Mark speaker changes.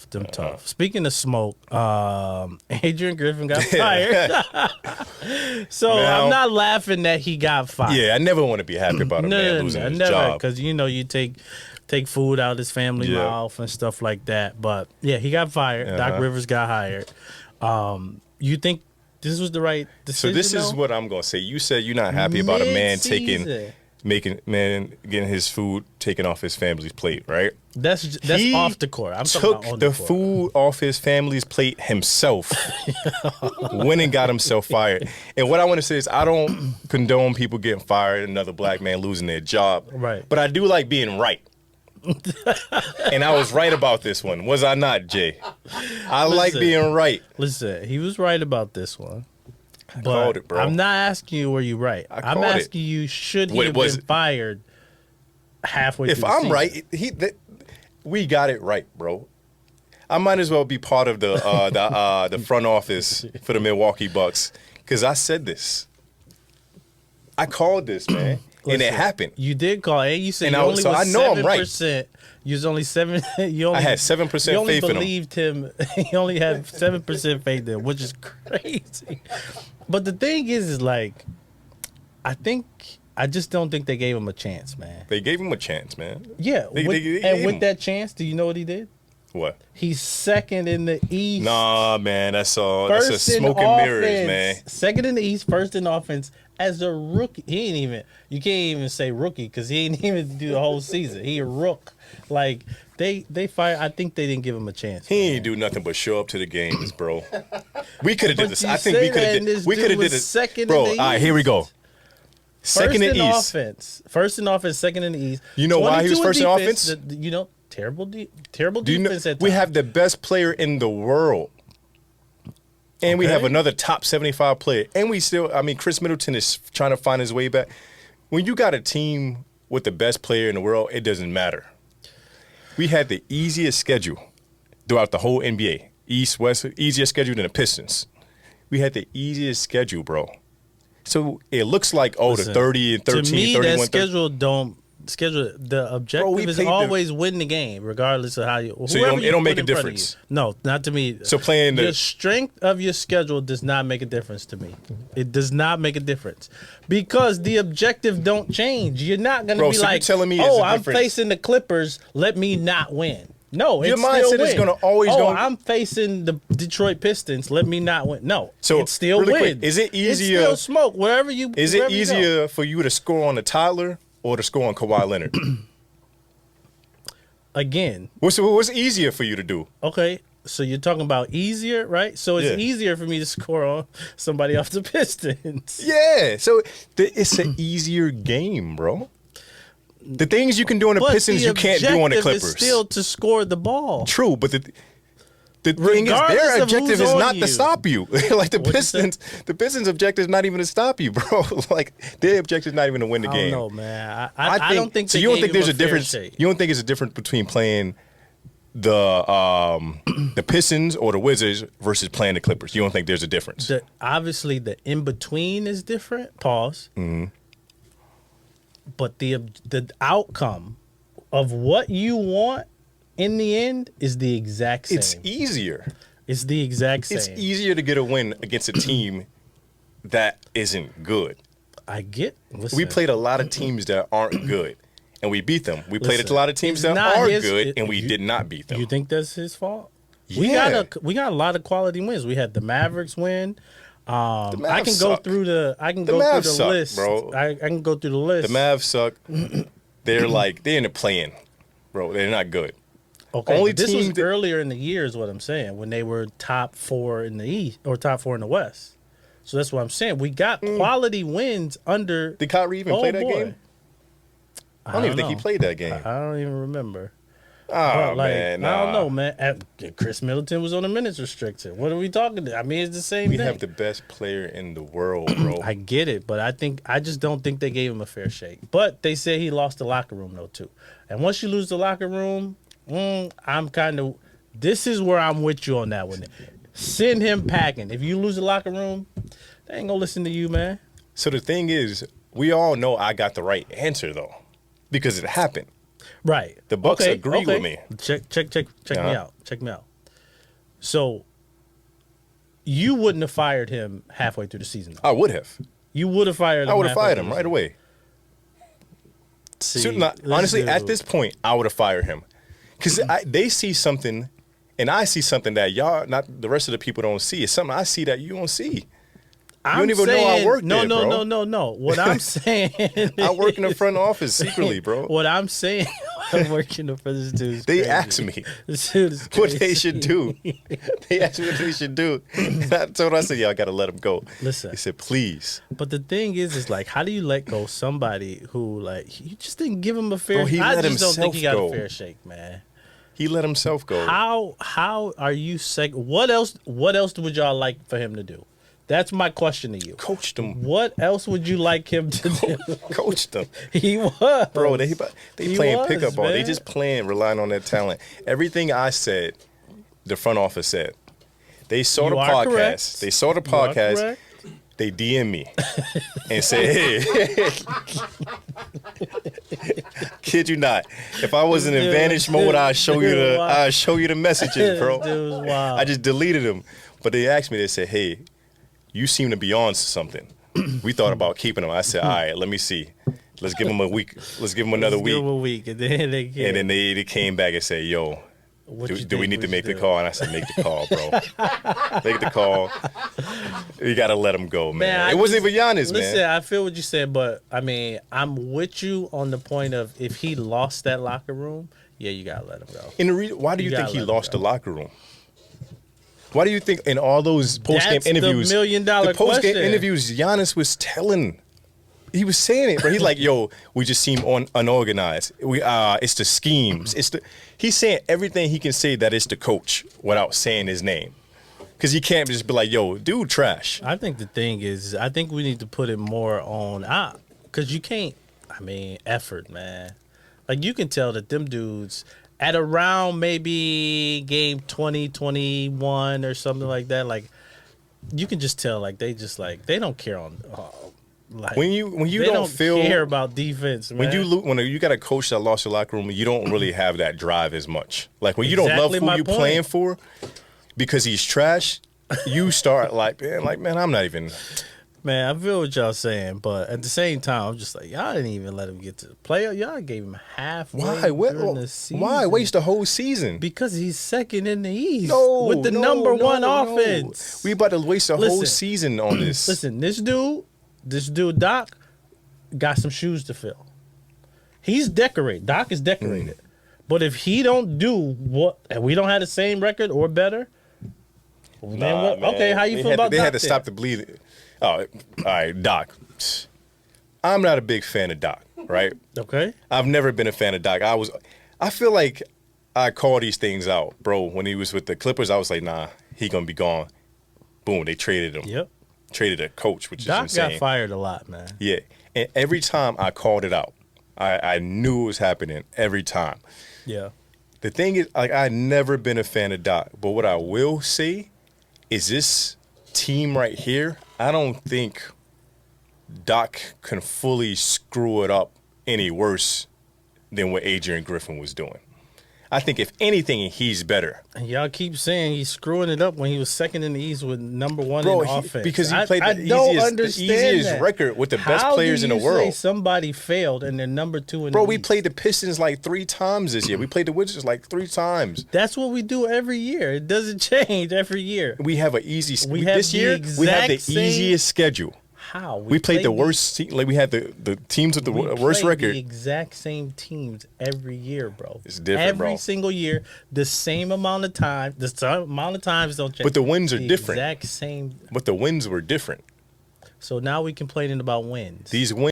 Speaker 1: tough. Them tough. Speaking of smoke, Adrian Griffin got fired. So
Speaker 2: Now,
Speaker 1: I'm not laughing that he got fired.
Speaker 2: Yeah, I never want to be happy about a man losing his job.
Speaker 1: Because you take food out of his family mouth and stuff like that. But yeah, he got fired. Doc Rivers got hired. You think this was the right decision?
Speaker 2: So this is what I'm gonna say. You said you're not happy about a man getting his food taken off his family's plate, right?
Speaker 1: That's
Speaker 2: He
Speaker 1: off the court. I'm talking about
Speaker 2: took
Speaker 1: on
Speaker 2: the
Speaker 1: court.
Speaker 2: food off his family's plate himself. Went and got himself fired. And what I want to say is I don't condone people getting fired, another black man losing their job.
Speaker 1: Right.
Speaker 2: But I do like being right. And I was right about this one, was I not, Jay? I like being right.
Speaker 1: Listen, he was right about this one.
Speaker 2: I called it, bro.
Speaker 1: I'm not asking you were you right. I'm
Speaker 2: called it.
Speaker 1: asking you should he have been fired halfway through
Speaker 2: If
Speaker 1: the
Speaker 2: I'm
Speaker 1: season?
Speaker 2: right, we got it right, bro. I might as well be part of the front office for the Milwaukee Bucks because I said this. I called this, man, and it happened.
Speaker 1: You did call, and you said
Speaker 2: And
Speaker 1: you only
Speaker 2: so
Speaker 1: was
Speaker 2: I know I'm right.
Speaker 1: 7%. You was only 7. You only,
Speaker 2: I had 7%
Speaker 1: you only
Speaker 2: faith in him.
Speaker 1: believed him. He only had 7% faith in him, which is crazy. But the thing is like, I just don't think they gave him a chance, man.
Speaker 2: They gave him a chance, man.
Speaker 1: Yeah, with that chance, do you know what he did?
Speaker 2: What?
Speaker 1: He's second in the East.
Speaker 2: Nah, man, that's all. That's a smoke and mirrors, man.
Speaker 1: Second in the East, first in offense as a rookie. You can't even say rookie because he ain't even do the whole season. He a rook. Like they fired. I think they didn't give him a chance.
Speaker 2: He ain't do nothing but show up to the games, bro. We could have did this.
Speaker 1: you
Speaker 2: I think
Speaker 1: say
Speaker 2: we could
Speaker 1: that
Speaker 2: have
Speaker 1: and
Speaker 2: did.
Speaker 1: this
Speaker 2: We
Speaker 1: dude
Speaker 2: could have
Speaker 1: was
Speaker 2: did it,
Speaker 1: second in
Speaker 2: bro.
Speaker 1: the
Speaker 2: All right, here we go. Second in
Speaker 1: in
Speaker 2: East.
Speaker 1: offense. First in offense, second in the East.
Speaker 2: You know why he was
Speaker 1: 22
Speaker 2: first in
Speaker 1: defense,
Speaker 2: offense?
Speaker 1: Terrible
Speaker 2: Do you know
Speaker 1: defense at
Speaker 2: we
Speaker 1: times.
Speaker 2: have the best player in the world, and we have another top 75 player, and we still. I mean, Chris Middleton is trying to find his way back. When you got a team with the best player in the world, it doesn't matter. We had the easiest schedule throughout the whole NBA, East, West, easier schedule than the Pistons. We had the easiest schedule, bro. So it looks like the 30 and 13,
Speaker 1: to me,
Speaker 2: 31,
Speaker 1: that the objective is always win the game, regardless of how you.
Speaker 2: So it don't make a difference.
Speaker 1: No, not to me.
Speaker 2: So playing
Speaker 1: the strength of your schedule does not make a difference to me. It does not make a difference because the objective don't change. You're not gonna be
Speaker 2: so
Speaker 1: like,
Speaker 2: you're telling me
Speaker 1: I'm facing the Clippers. Let me not win. No,
Speaker 2: your
Speaker 1: it's
Speaker 2: mindset
Speaker 1: still
Speaker 2: is
Speaker 1: win.
Speaker 2: going to always go.
Speaker 1: I'm facing the Detroit Pistons. Let me not win. No,
Speaker 2: so
Speaker 1: it's still
Speaker 2: really
Speaker 1: win.
Speaker 2: Quick, is it easier?
Speaker 1: It's still smoke. Wherever you.
Speaker 2: Is it easier for you to score on the Tyler or to score on Kawhi Leonard?
Speaker 1: Again,
Speaker 2: what's easier for you to do?
Speaker 1: Okay, so you're talking about easier, right? So it's easier for me to score on somebody off the Pistons.
Speaker 2: Yeah, so it's an easier game, bro. The things you can do on the Pistons, you can't do on the Clippers.
Speaker 1: Is still to score the ball.
Speaker 2: True, but the thing is, their objective is not to stop you. Like the Pistons' objective is not even to stop you, bro. Like their objective is not even to win the game.
Speaker 1: I don't know, man. I don't think
Speaker 2: so. You don't think there's a difference? You don't think it's a difference between playing the Pistons or the Wizards versus playing the Clippers? You don't think there's a difference?
Speaker 1: Obviously, the in between is different. Pause. Mm-hmm. But the outcome of what you want in the end is the exact same.
Speaker 2: It's easier.
Speaker 1: It's the exact same.
Speaker 2: It's easier to get a win against a team that isn't good.
Speaker 1: Listen.
Speaker 2: We played a lot of teams that aren't good, and we beat them. We played a lot of teams that are good, and we did not beat them.
Speaker 1: You think that's his fault?
Speaker 2: Yeah.
Speaker 1: We got a lot of quality wins. We had the Mavericks win. I can go through the list,
Speaker 2: bro.
Speaker 1: I can go through the list.
Speaker 2: The Mavs suck. They're in the play-in, bro. They're not good.
Speaker 1: Okay, only this was earlier in the year, is what I'm saying, when they were top 4 in the East or top 4 in the West. So that's what I'm saying. We got quality wins under.
Speaker 2: Did Kyrie even play that game? I don't even think he played that game.
Speaker 1: I don't even remember.
Speaker 2: Oh, man.
Speaker 1: I don't know, man. Chris Middleton was on the minutes restriction. What are we talking about? I mean, it's the same thing.
Speaker 2: We have the best player in the world, bro.
Speaker 1: I get it, but I just don't think they gave him a fair shake. But they said he lost the locker room, though, too. And once you lose the locker room, this is where I'm with you on that one. Send him packing. If you lose the locker room, they ain't gonna listen to you, man.
Speaker 2: So the thing is, we all know I got the right answer, though, because it happened.
Speaker 1: Right.
Speaker 2: The Bucks agree with me.
Speaker 1: Check me out. Check me out. So you wouldn't have fired him halfway through the season.
Speaker 2: I would have.
Speaker 1: You would have fired him.
Speaker 2: I would have
Speaker 1: halfway
Speaker 2: fired
Speaker 1: through
Speaker 2: him
Speaker 1: the
Speaker 2: right
Speaker 1: season.
Speaker 2: away.
Speaker 1: See,
Speaker 2: Honestly, at
Speaker 1: dude-
Speaker 2: this point, I would have fired him because they see something, and I see something that y'all, not the rest of the people, don't see. It's something I see that you don't see.
Speaker 1: I'm
Speaker 2: don't even know I
Speaker 1: saying-
Speaker 2: work
Speaker 1: no,
Speaker 2: there,
Speaker 1: no,
Speaker 2: bro.
Speaker 1: no. What I'm saying,
Speaker 2: I work in the front office secretly, bro.
Speaker 1: What I'm saying, I'm working for this dude. is
Speaker 2: They
Speaker 1: crazy.
Speaker 2: asked me
Speaker 1: This dude is
Speaker 2: what they
Speaker 1: crazy.
Speaker 2: should do. They asked me what they should do. I told her, I said, "Yeah, I gotta let him go."
Speaker 1: Listen.
Speaker 2: He said, "Please."
Speaker 1: But the thing is like, how do you let go somebody who like you just didn't give him a fair?
Speaker 2: Bro, he
Speaker 1: I
Speaker 2: let
Speaker 1: just don't think
Speaker 2: himself
Speaker 1: he got
Speaker 2: go.
Speaker 1: a fair shake, man.
Speaker 2: He let himself go.
Speaker 1: How are you What else would y'all like for him to do? That's my question to you.
Speaker 2: Coached him.
Speaker 1: What else would you like him to do?
Speaker 2: Coached him.
Speaker 1: He was.
Speaker 2: Bro, they
Speaker 1: He
Speaker 2: playing
Speaker 1: was,
Speaker 2: pickup ball. They
Speaker 1: man.
Speaker 2: just playing, relying on their talent. Everything I said, the front office said. They saw
Speaker 1: You
Speaker 2: the
Speaker 1: are
Speaker 2: podcast.
Speaker 1: correct.
Speaker 2: They saw the
Speaker 1: You are
Speaker 2: podcast.
Speaker 1: correct.
Speaker 2: They DM me and said, "Hey, kid you not. If I was in
Speaker 1: Dude,
Speaker 2: advantage mode, I'd show you
Speaker 1: dude,
Speaker 2: the
Speaker 1: wow.
Speaker 2: I'd show you the messages, bro."
Speaker 1: This dude was wild.
Speaker 2: I just deleted them. But they asked me, they said, "Hey, you seem to be on to something. We thought about keeping him." I said, "All right, let me see. Let's give him a week. Let's give him another
Speaker 1: Let's give
Speaker 2: week."
Speaker 1: him a week, and then they
Speaker 2: And then they came back and said, "Yo, do we need to make the call?" And I said, "Make the call, bro. Make the call. You gotta let him go, man.
Speaker 1: I
Speaker 2: It wasn't
Speaker 1: just-
Speaker 2: even Giannis,
Speaker 1: Listen,
Speaker 2: man.
Speaker 1: I feel what you said, but I mean, I'm with you on the point of if he lost that locker room, yeah, you gotta let him go.
Speaker 2: And why do you
Speaker 1: You
Speaker 2: think
Speaker 1: gotta
Speaker 2: he
Speaker 1: let him
Speaker 2: lost
Speaker 1: go.
Speaker 2: the locker room? Why do you think in all those post game
Speaker 1: That's the
Speaker 2: interviews,
Speaker 1: million-dollar
Speaker 2: the post game
Speaker 1: question.
Speaker 2: interviews, Giannis was telling. He was saying it, but he's like, "Yo, we just seem unorganized. It's the schemes. He's saying everything he can say that it's the coach without saying his name, because he can't just be like, "Yo, dude, trash."
Speaker 1: I think the thing is, I think we need to put it more on, because you can't. I mean, effort, man. Like you can tell that them dudes at around maybe game 20, 21 or something like that. Like you can just tell, like they don't care on. Like,
Speaker 2: When you
Speaker 1: they
Speaker 2: don't feel
Speaker 1: care about defense, man.
Speaker 2: when you got a coach that lost your locker room, you don't really have that drive as much. Like when you don't love
Speaker 1: Exactly
Speaker 2: who
Speaker 1: my
Speaker 2: you
Speaker 1: point.
Speaker 2: playing for because he's trash, you start like, man, I'm not even.
Speaker 1: Man, I feel what y'all saying, but at the same time, I'm just like, y'all didn't even let him get to the playoff. Y'all gave him halfway during the season.
Speaker 2: Why waste the whole season?
Speaker 1: Because he's second in the East
Speaker 2: No,
Speaker 1: with the
Speaker 2: no,
Speaker 1: number one
Speaker 2: no.
Speaker 1: offense.
Speaker 2: We about to waste a whole
Speaker 1: Listen.
Speaker 2: season on this.
Speaker 1: Listen, this dude, Doc, got some shoes to fill. He's decorated. Doc is decorated. But if he don't do what, and we don't have the same record or better, then
Speaker 2: Nah,
Speaker 1: what?
Speaker 2: man.
Speaker 1: Okay, how you
Speaker 2: They
Speaker 1: feel
Speaker 2: had to-
Speaker 1: about
Speaker 2: They
Speaker 1: Doc
Speaker 2: had to
Speaker 1: then?
Speaker 2: stop the bleeding. Oh, all right, Doc. I'm not a big fan of Doc, right?
Speaker 1: Okay.
Speaker 2: I've never been a fan of Doc. I feel like I call these things out, bro. When he was with the Clippers, I was like, nah, he gonna be gone. Boom, they traded him.
Speaker 1: Yep.
Speaker 2: Traded a coach, which
Speaker 1: Doc
Speaker 2: is insane.
Speaker 1: got fired a lot, man.
Speaker 2: Yeah, and every time I called it out, I knew it was happening every time.
Speaker 1: Yeah.
Speaker 2: The thing is, like, I've never been a fan of Doc, but what I will say is this team right here, I don't think Doc can fully screw it up any worse than what Adrian Griffin was doing. I think if anything, he's better.
Speaker 1: And y'all keep saying he's screwing it up when he was second in the East with number one
Speaker 2: Bro,
Speaker 1: in offense.
Speaker 2: because he
Speaker 1: I-
Speaker 2: played
Speaker 1: I
Speaker 2: the
Speaker 1: don't
Speaker 2: easiest
Speaker 1: understand that.
Speaker 2: record with the best
Speaker 1: How
Speaker 2: players
Speaker 1: do
Speaker 2: in the
Speaker 1: you say
Speaker 2: world.
Speaker 1: somebody failed and they're number two in
Speaker 2: Bro,
Speaker 1: the
Speaker 2: we
Speaker 1: East?
Speaker 2: played the Pistons like 3 times this year. We played the Wizards like 3 times.
Speaker 1: That's what we do every year. It doesn't change every year.
Speaker 2: We have an easy.
Speaker 1: We have
Speaker 2: this
Speaker 1: the
Speaker 2: year we have the
Speaker 1: exact same-
Speaker 2: easiest schedule.
Speaker 1: How?
Speaker 2: We played the worst. Like we had the teams with the
Speaker 1: We
Speaker 2: worst
Speaker 1: play
Speaker 2: record.
Speaker 1: The exact same teams every year, bro.
Speaker 2: It's different,
Speaker 1: every
Speaker 2: bro.
Speaker 1: single year, the same amount of time. The same amount of times don't change.
Speaker 2: But the wins are
Speaker 1: The
Speaker 2: different.
Speaker 1: Exact same.
Speaker 2: But the wins were different.
Speaker 1: So now we complaining about wins.
Speaker 2: These wins.